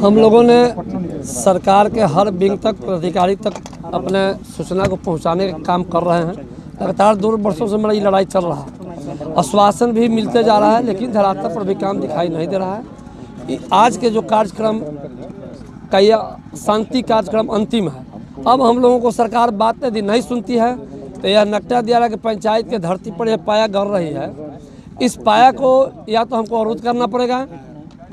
हम लोगों ने सरकार के हर विंग तक, अधिकारी तक अपने सूचना को पहुंचाने का काम कर रहे हैं। लगातार 2 वर्षों से मेरा ये लड़ाई चल रहा है। आश्वासन भी मिलते जा रहा है, लेकिन धरातल पर भी काम दिखाई नहीं दे रहा है। आज के जो कार्यक्रम का यह शांति कार्यक्रम अंतिम है। अब हम लोगों को सरकार बात यदि नहीं सुनती है तो यह नकटा दियारा के पंचायत के धरती पर यह पाया गड़ रही है। इस पाया को या तो हमको अवरुद्ध करना पड़ेगा,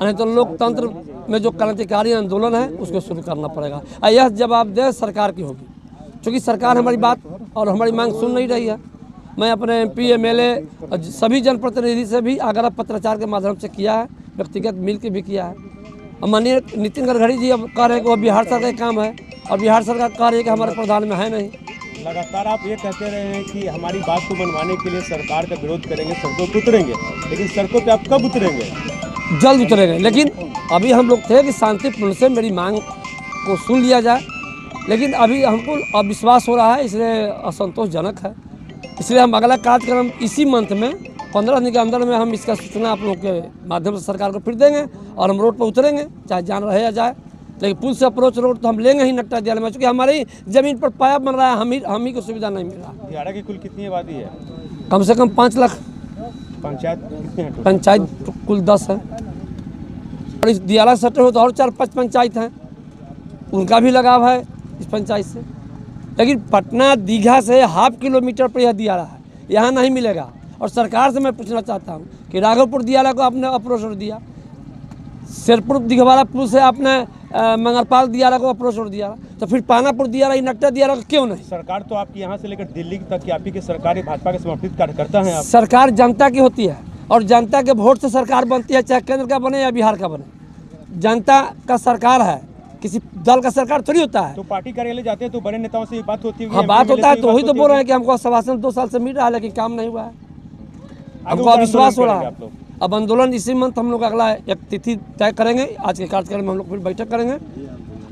नहीं तो लोकतंत्र में जो क्रांतिकारी आंदोलन है उसको शुरू करना पड़ेगा। और यह जवाबदेह सरकार की होगी, क्योंकि सरकार हमारी बात और हमारी मांग सुन नहीं रही है। मैं अपने MP MLA सभी जनप्रतिनिधि से भी आग्रह पत्राचार के माध्यम से किया है, व्यक्तिगत मिल के भी किया है। और माननीय नितिन गडकरी जी अब कह रहे हैं कि वो बिहार सरकार का काम है, और बिहार सरकार कह रही है कि हमारे प्रधान में है नहीं। लगातार आप ये कहते रहे हैं कि हमारी बात को मनवाने के लिए सरकार का विरोध करेंगे, सड़कों पर उतरेंगे, लेकिन सड़कों पे आप कब उतरेंगे? जल्द उतरेंगे, लेकिन अभी हम लोग थे कि शांतिपूर्ण से मेरी मांग को सुन लिया जाए, लेकिन अभी हमको अविश्वास हो रहा है, इसलिए असंतोषजनक है। इसलिए हम अगला कार्यक्रम इसी मंथ में 15 दिन के अंदर में हम इसका सूचना आप लोगों के माध्यम से सरकार को फिर देंगे और हम रोड पर उतरेंगे, चाहे जान रहे या जाए। लेकिन पुल से अप्रोच रोड तो हम लेंगे ही नकटा दियारा में, क्योंकि हमारी ज़मीन पर पाया बन रहा है, हम ही को सुविधा नहीं मिल रहा। दियारा की कुल कितनी आबादी है? कम से कम 5 लाख। पंचायत कुल 10 है, और इस दियारा सटे हो तो और 4-5 पंचायत हैं, उनका भी लगाव है इस पंचायत से। लेकिन पटना दीघा से ½ किलोमीटर पर यह दियारा है, यहाँ नहीं मिलेगा। और सरकार से मैं पूछना चाहता हूँ कि राघवपुर दियारा को आपने अप्रोच रोड दिया, शेरपुर दिघवाड़ा पुल से आपने मंगरपाल दियारा को अप्रोच रोड दिया, तो फिर पानापुर दियारा, नकटा दियारा को क्यों नहीं? सरकार तो आपकी यहाँ से लेकर दिल्ली तक की आप ही की सरकार भाजपा के समर्पित कार्यकर्ता हैं आप। सरकार जनता की होती है और जनता के वोट से सरकार बनती है, चाहे केंद्र का बने या बिहार का बने। जनता का सरकार है, किसी दल का सरकार थोड़ी होता है। तो पार्टी कार्यालय जाते हैं तो बड़े नेताओं से बात होती है। हाँ, बात होता है, तो वही तो बोल रहे हैं कि हमको आश्वासन 2 साल से मिल रहा है, लेकिन काम नहीं हुआ है। हमको अविश्वास हो रहा है। अब आंदोलन इसी मंथ हम लोग अगला एक तिथि तय करेंगे। आज के कार्यक्रम में हम लोग फिर बैठक करेंगे,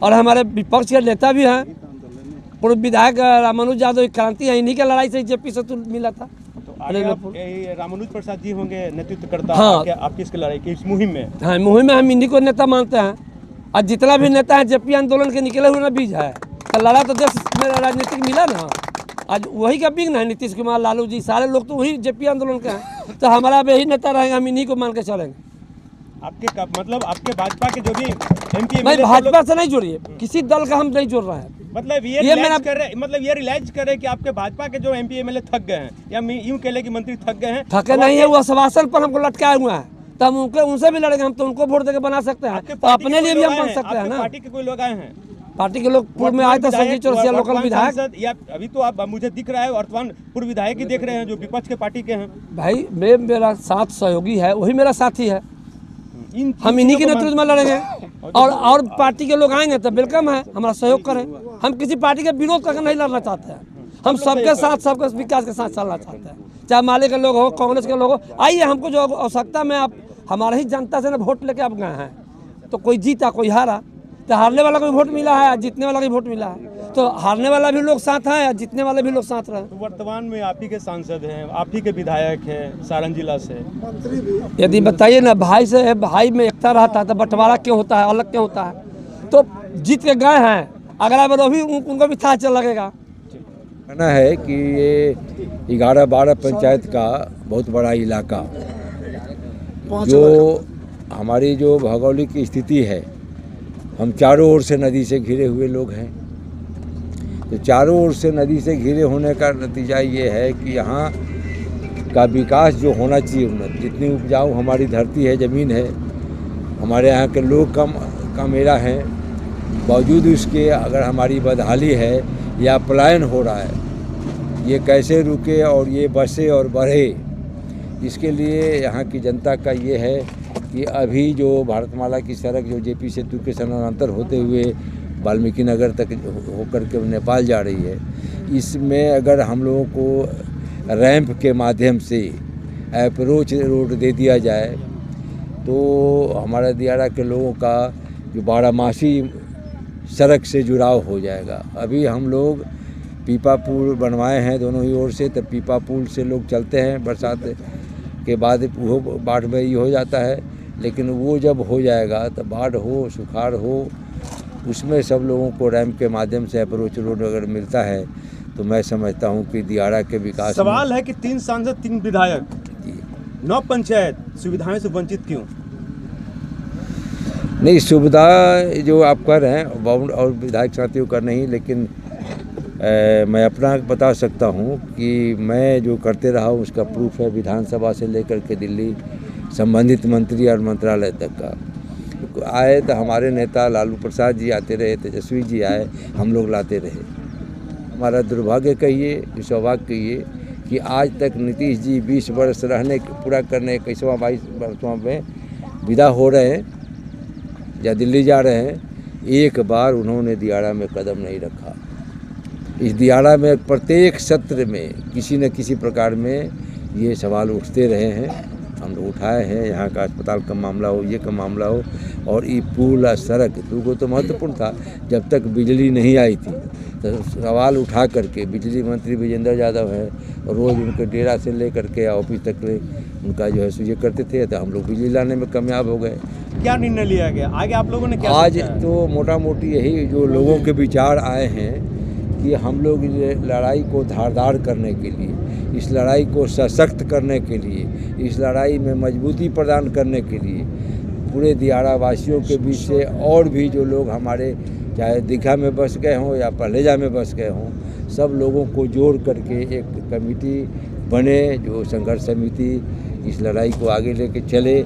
और हमारे विपक्ष के नेता भी हैं, पूर्व विधायक रामानुज यादव, क्रांति है, इन्हीं के लड़ाई से JP से तो मिला था। रामानुज प्रसाद जी होंगे नेतृत्व करता। हाँ, आपकी इसकी लड़ाई की इस मुहिम में? हाँ, मुहिम में हम इन्हीं को नेता मानते हैं। और जितना भी नेता है JP आंदोलन के निकले हुए ना बीज है, तो लड़ा तो देश में राजनीतिक मिला ना। आज वही का बीज ना, नीतीश कुमार, लालू जी, सारे लोग तो वही JP आंदोलन के हैं। तो हमारा अब यही नेता रहेगा, हम इन्हीं को मान के चलेंगे। आपके मतलब आपके भाजपा के जो भी MP मैं भाजपा से नहीं जोड़िए, किसी दल का हम नहीं जोड़ रहे हैं। मतलब ये रियलाइज कर रहे हैं कि आपके भाजपा के जो MP MLA थक गए हैं, या यूं कह ले कि मंत्री थक गए हैं। थके नहीं है, वो आश्वासन पर हमको लटकाए हुआ है, तो हम उनसे भी लड़ेंगे। हम तो उनको वोट देकर बना सकते हैं, तो अपने लिए भी हम बन सकते हैं ना। पार्टी के कोई लोग आए हैं? पार्टी के लोग पूर्व में आए थे, संजीव चौरसिया लोकल विधायक। या अभी तो आप मुझे दिख रहा है वर्तमान पूर्व विधायक ही देख रहे हैं जो विपक्ष के पार्टी के हैं। भाई मेरा साथ सहयोगी है, वही मेरा साथी है, हम इन्हीं के नेतृत्व में लड़ेंगे। और पार्टी के लोग आएंगे तो वेलकम है, हमारा सहयोग करें। हम किसी पार्टी के विरोध करके नहीं लड़ना चाहते हैं, हम सबके साथ, सबके विकास के साथ चलना चाहते हैं। चाहे माले के लोग हो, कांग्रेस के लोग हो, आइए। हमको जो आवश्यकता में आप हमारे ही जनता से ना वोट लेके आप गए हैं, तो कोई जीता कोई हारा, तो हारने वाला को भी वोट मिला है, जीतने वाला को भी वोट मिला है, तो हारने वाला भी लोग साथ हैं, जीतने वाले भी लोग साथ रहे। तो वर्तमान में आप ही के सांसद हैं, आप ही के विधायक हैं सारण जिला से। यदि बताइए ना, भाई से भाई में एकता रहता है तो बंटवारा क्यों होता है, अलग क्यों होता है? तो जीत के गए हैं, अगला बार भी उनको भी था चल लगेगा। कहना है कि ये 11-12 पंचायत का बहुत बड़ा इलाका, जो हमारी जो भौगोलिक स्थिति है, हम चारों ओर से नदी से घिरे हुए लोग हैं। तो चारों ओर से नदी से घिरे होने का नतीजा ये है कि यहाँ का विकास जो होना चाहिए, जितनी उपजाऊ हमारी धरती है, ज़मीन है, हमारे यहाँ के लोग कम मेरा हैं, बावजूद उसके अगर हमारी बदहाली है या पलायन हो रहा है, ये कैसे रुके और ये बसे और बढ़े? इसके लिए यहाँ की जनता का ये है कि अभी जो भारतमाला की सड़क जो JP सेतु के समानांतर होते हुए वाल्मीकि नगर तक होकर के नेपाल जा रही है, इसमें अगर हम लोगों को रैंप के माध्यम से अप्रोच रोड दे दिया जाए तो हमारा दियारा के लोगों का जो 12मासी सड़क से जुड़ाव हो जाएगा। अभी हम लोग पीपा पुल बनवाए हैं दोनों ही ओर से, तो पीपा पुल से लोग चलते हैं, बरसात के बाद वो बाढ़ में ये हो जाता है, लेकिन वो जब हो जाएगा तो बाढ़ हो सुखाड़ हो उसमें सब लोगों को रैम्प के माध्यम से अप्रोच रोड अगर मिलता है तो मैं समझता हूँ कि दियारा के विकास सवाल है कि 3 सांसद 3 विधायक जी। 9 पंचायत सुविधाएं से वंचित क्यों? नहीं, सुविधा जो आप कर रहे हैं बाउंड और विधायक साथियों का नहीं, लेकिन मैं अपना बता सकता हूँ कि मैं जो करते रहा हूँ उसका प्रूफ है विधानसभा से लेकर के दिल्ली संबंधित मंत्री और मंत्रालय तक का। आए तो हमारे नेता लालू प्रसाद जी आते रहे, तेजस्वी जी आए, हम लोग लाते रहे। हमारा दुर्भाग्य कहिए, सौभाग्य कहिए कि आज तक नीतीश जी 20 वर्ष रहने पूरा करने 21वां 22 वर्षों में विदा हो रहे हैं या दिल्ली जा रहे हैं, एक बार उन्होंने दियारा में कदम नहीं रखा। इस दियारा में प्रत्येक सत्र में किसी न किसी प्रकार में ये सवाल उठते रहे हैं, हम लोग उठाए हैं। यहाँ का अस्पताल का मामला हो, ये का मामला हो, और ये पुल और सड़क दूगो तो महत्वपूर्ण था। जब तक बिजली नहीं आई थी तो सवाल उठा करके बिजली मंत्री विजेंद्र यादव है और रोज़ उनके डेरा से ले करके ऑफिस तक ले उनका जो है ये करते थे, तो हम लोग बिजली लाने में कामयाब हो गए। क्या निर्णय लिया गया आगे आप लोगों ने? क्या आज सोचा है? तो मोटा मोटी यही जो लोगों के विचार आए हैं कि हम लोग ये लड़ाई को धारदार करने के लिए, इस लड़ाई को सशक्त करने के लिए, इस लड़ाई में मजबूती प्रदान करने के लिए पूरे दियारा वासियों के बीच से और भी जो लोग हमारे चाहे दीघा में बस गए हों या पलेजा में बस गए हों, सब लोगों को जोड़ करके एक कमेटी बने जो संघर्ष समिति इस लड़ाई को आगे लेके चले।